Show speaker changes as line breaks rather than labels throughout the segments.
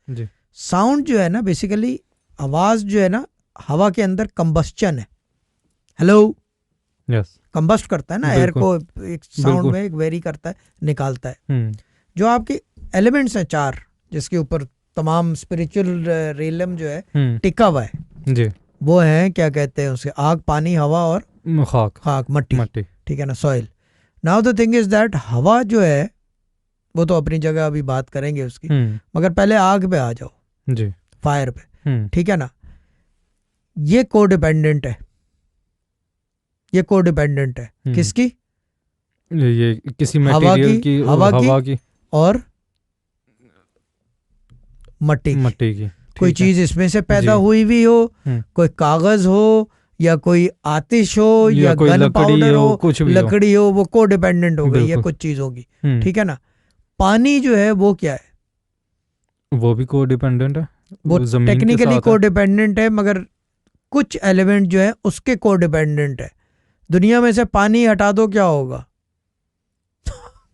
जी
sound जो है ना बेसिकली आवाज जो है ना हवा के अंदर कंबस्चन है। हेलो,
यस
कंबस्ट करता है ना एयर
बिल्कुल
को, एक साउंड
बिल्कुल
में एक वेरी करता है, निकालता है। जो आपके एलिमेंट्स हैं 4 जिसके ऊपर तमाम स्पिरिचुअल रियलम जो है टिका हुआ है,
जी
वो है क्या कहते हैं उसे, आग, पानी, हवा और
खाक
खाक, मट्टी।
मट्टी
ठीक है ना, soil. Now the thing is that हवा जो है वो तो अपनी जगह अभी बात करेंगे उसकी, मगर पहले आग पे आ जाओ,
जी
फायर पे। ठीक है ना, ये कोडिपेंडेंट है, ये कोडिपेंडेंट है किसकी?
ये किसी
हवा
मटेरियल
की,
की
हवा
हवा
की
की
और मट्टी की।
मट्टी की।
कोई
ठीक है
चीज इसमें से पैदा
जी
हुई भी हो,
हम्म,
कोई कागज हो या कोई आतिश हो
या
या
कोई
गन
लकड़ी
पाउडर
हो
हो,
कुछ भी हो
लकड़ी हो, वो कोडिपेंडेंट हो गई है
बिल्कुल
कुछ चीजों की।
हम्म,
ठीक है ना, पानी जो है वो क्या है?
वो भी कोडिपेंडेंट है,
वो
वो जमीन के
टेक्निकली
साथ है।
कोडिपेंडेंट है, मगर कुछ एलिमेंट जो है उसके कोडिपेंडेंट है। दुनिया में से पानी हटा दो, क्या होगा?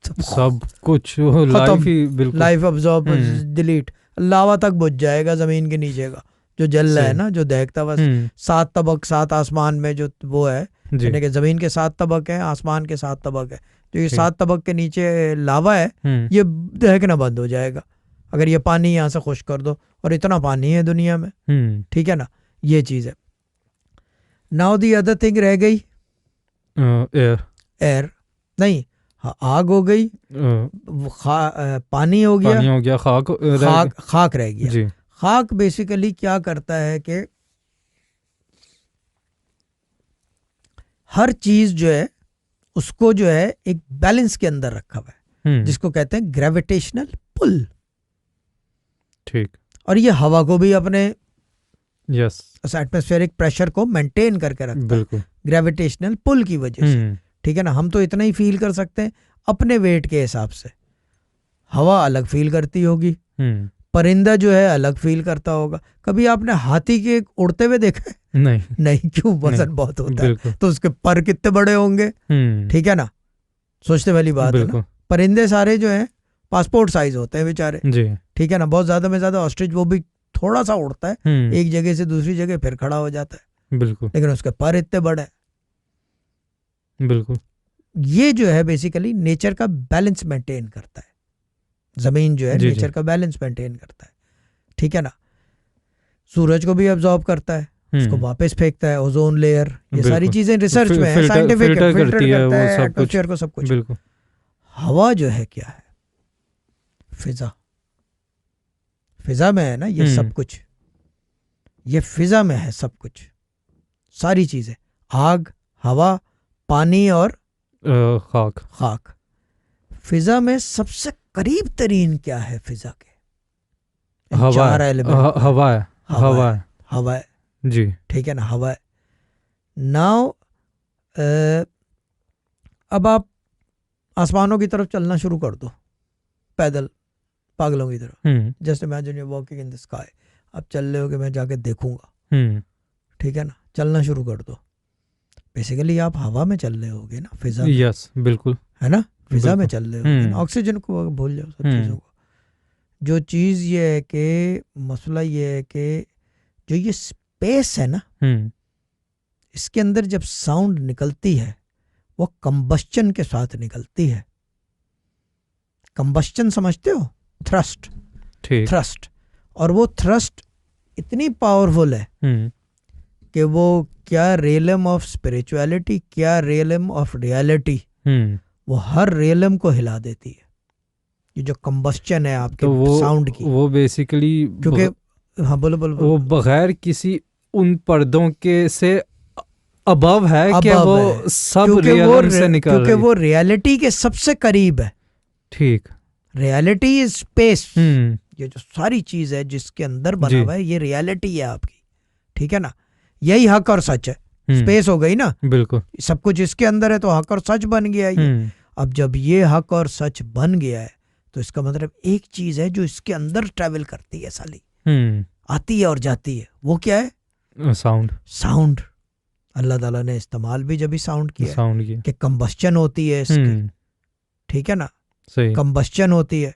सब कुछ लाइफ
खत्म,
ही बिल्कुल
लाइफ अब्जॉर्ब,
हम्म,
डिलीट, लावा तक बुझ जाएगा जमीन के नीचे का जो जल रहा है
सही
ना, जो दहकता बस। 7 तबक 7 आसमान में जो वो है,
जी
यानी कि जमीन के 7 तबक है, आसमान के 7 तबक है। जो ये
ठीक
7 तबक के नीचे लावा है, ये दहकना बंद हो जाएगा अगर ये पानी यहाँ से खुश कर दो, और इतना पानी है दुनिया में। ठीक है ना, ये चीज़ है। नाउ दी अदर थिंग रह गई,
एयर
एयर नहीं, हाँ, आग हो गई, पानी हो गया,
पानी हो गया, खाक
खाक, खाक रह गया।
जी
खाक बेसिकली क्या करता है कि हर चीज जो है उसको जो है एक बैलेंस के अंदर रखा हुआ है, जिसको कहते हैं ग्रेविटेशनल पुल।
ठीक।
और ये हवा को भी अपने
यस
एटमॉस्फेरिक प्रेशर को मेंटेन करके रखता
बिल्कुल
है ग्रेविटेशनल पुल की वजह से। ठीक है ना, हम तो इतना ही फील कर सकते हैं अपने वेट के हिसाब से। हवा अलग फील करती होगी, परिंदा जो है अलग फील करता होगा। कभी आपने हाथी के उड़ते हुए देखा है?
नहीं
नहीं, क्यों? वजन बहुत होता है, तो उसके पर कितने बड़े होंगे। ठीक है ना, सोचने वाली बात है ना। परिंदे सारे जो हैं पासपोर्ट साइज होते हैं बेचारे।
जी
ठीक है ना, बहुत ज्यादा में ज्यादा ऑस्ट्रिच, वो भी थोड़ा सा उड़ता है एक जगह से दूसरी जगह, फिर खड़ा हो जाता है।
बिल्कुल
लेकिन उसके पर इतने बड़े हैं।
बिल्कुल
ये जो है बेसिकली नेचर का बैलेंस मेंटेन करता है। जमीन जो है नेचर का बैलेंस मेंटेन करता है। ठीक है ना, सूरज को भी अब्जॉर्ब करता है, उसको वापस फेंकता है, ओजोन लेयर, ये सारी चीजें रिसर्च में है, साइंटिफिक है, फिल्टर करता है एटमॉस्फेयर को, सब कुछ।
बिल्कुल।
हवा जो है क्या है? फिजा, फिजा में है ना ये सब कुछ, ये फिजा में है सब कुछ, सारी चीजें, आग, हवा, पानी और
खाक।
खाक। फिजा में सबसे करीब तरीन क्या है फिजा के?
हवा,
4 एलिमेंट।
हवा है, हवा है,
हवा है
जी।
ठीक है ना, हवा है। नाउ अब आप आसमानों की तरफ चलना शुरू कर दो, पैदल पागलों की तरफ। Just imagine you walking in the sky. अब चल रहे हो कि मैं जाके देखूंगा। ठीक है ना, चलना शुरू कर दो। बेसिकली आप हवा में चल रहे होगे ना, फिजा में।
यस बिल्कुल,
है ना, फिजा में चल रहे होगे ना, ऑक्सीजन को भूल जाओ, सब चीज़ों को। जो चीज़ ये है कि मसला ये है कि जो ये स्पेस है ना, इसके अंदर जब साउंड निकलती है वो कंबस्चन के साथ निकलती है। कंबस्चन समझते हो? Thrust, thrust. और वो थ्रस्ट इतनी पावरफुल है कि वो क्या रियलम ऑफ स्पिरिचुअलिटी, क्या रियलम ऑफ रियलिटी, वो हर रियलम को हिला देती है। ये जो कंबस्चन है आपके तो साउंड की,
वो बेसिकली,
क्योंकि हाँ बोलो बोलो,
वो बगैर किसी उन पर्दों के से अबव है कि वो
है,
सब रियलिटी से निकल रही है,
क्योंकि वो रियलिटी के सबसे करीब है।
ठीक,
रियलिटी इज स्पेस। ये जो सारी चीज है जिसके अंदर बना हुआ है, ये रियलिटी है आपकी। ठीक है ना, यही हक और सच है। स्पेस हो गई ना,
बिल्कुल,
सब कुछ इसके अंदर है, तो हक और सच बन गया ये। अब जब ये हक और सच बन गया है, तो इसका मतलब एक चीज है जो इसके अंदर ट्रैवल करती है, साली आती है और जाती है। वो क्या है?
साउंड।
साउंड अल्लाह ताला ने इस्तेमाल भी जब भी साउंड किया,
साउंड की
कि कंबस्चन होती है इसकी। ठीक है ना,
सही,
कंबस्चन होती है।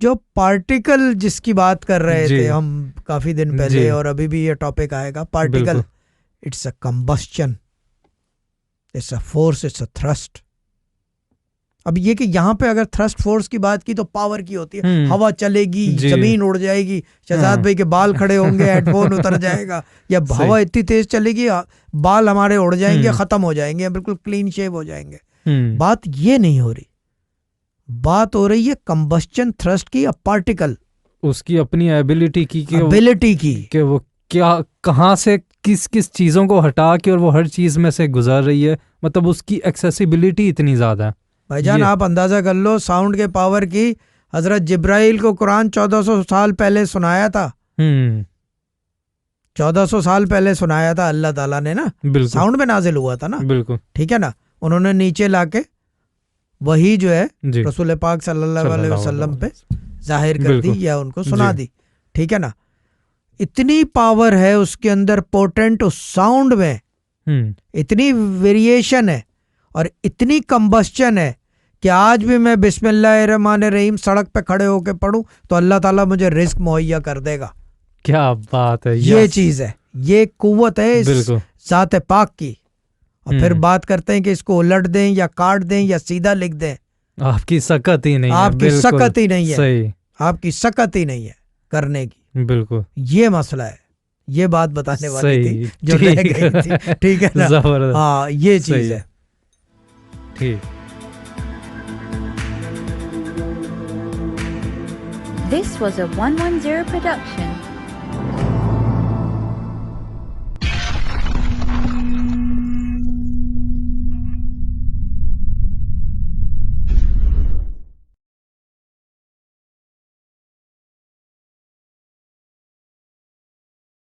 जो पार्टिकल जिसकी बात कर रहे
जी।
थे हम काफी दिन पहले,
जी।
और अभी भी ये टॉपिक आएगा, पार्टिकल,
बिल्कुल।
It's a combustion, it's a force, it's a thrust. अब ये कि यहाँ पे अगर थ्रस्ट फोर्स की बात की तो पावर की होती है, हवा चलेगी,
जी।
जमीन उड़ जाएगी, शहजाद भाई के बाल खड़े होंगे, हेडफोन उतर जाएगा, या हवा इतनी तेज चलेगी बाल हमारे उड़ जाएंगे, खत्म हो जाएंगे, बिल्कुल क्लीन शेव हो जाएंगे। बात ये नहीं हो रही, बात हो रही है कंबस्शन थ्रस्ट की, पार्टिकल
उसकी अपनी एबिलिटी की,
एबिलिटी की,
कि वो क्या कहाँ से किस किस चीज़ों को हटा के और वो हर चीज़ में से गुजर रही है, मतलब उसकी एक्सेसिबिलिटी इतनी ज़्यादा है।
भाईजान आप अंदाजा कर लो साउंड के पावर की। हजरत जिब्राइल को कुरान 1400 साल पहले सुनाया था, 1400 साल पहले सुनाया था अल्लाह ताला ने ना, साउंड में नाजिल हुआ था ना,
बिल्कुल,
ठीक है ना। उन्होंने नीचे लाके वही जो है रसूल पाक सल्लल्लाहु अलैहि वसल्लम पे जाहिर कर दी या उनको सुना दी, ठीक है ना। इतनी पावर है उसके अंदर, पोटेंट उस साउंड में, इतनी वेरिएशन है और इतनी कंबस्शन है कि आज भी मैं बिस्मिल्लाहिर्रहमानिर्रहीम सड़क पे खड़े होके पढ़ूं तो अल्लाह ताला मुझे रिस्क मुहैया कर देगा।
क्या बात है,
ये चीज है, ये कुव्वत है इस ज़ात पाक की। और फिर बात करते हैं कि इसको उलट दें या काट दें या सीधा लिख दें,
आपकी सकत ही नहीं है,
आपकी सकत ही नहीं है,
सही,
आपकी सकत ही नहीं है करने की।
बिल्कुल, ये
मसला है, ये बात बताने वाली थी जो रह गई थी, ठीक है ना। हाँ ये चीज है,
ठीक।
This was a 110 production.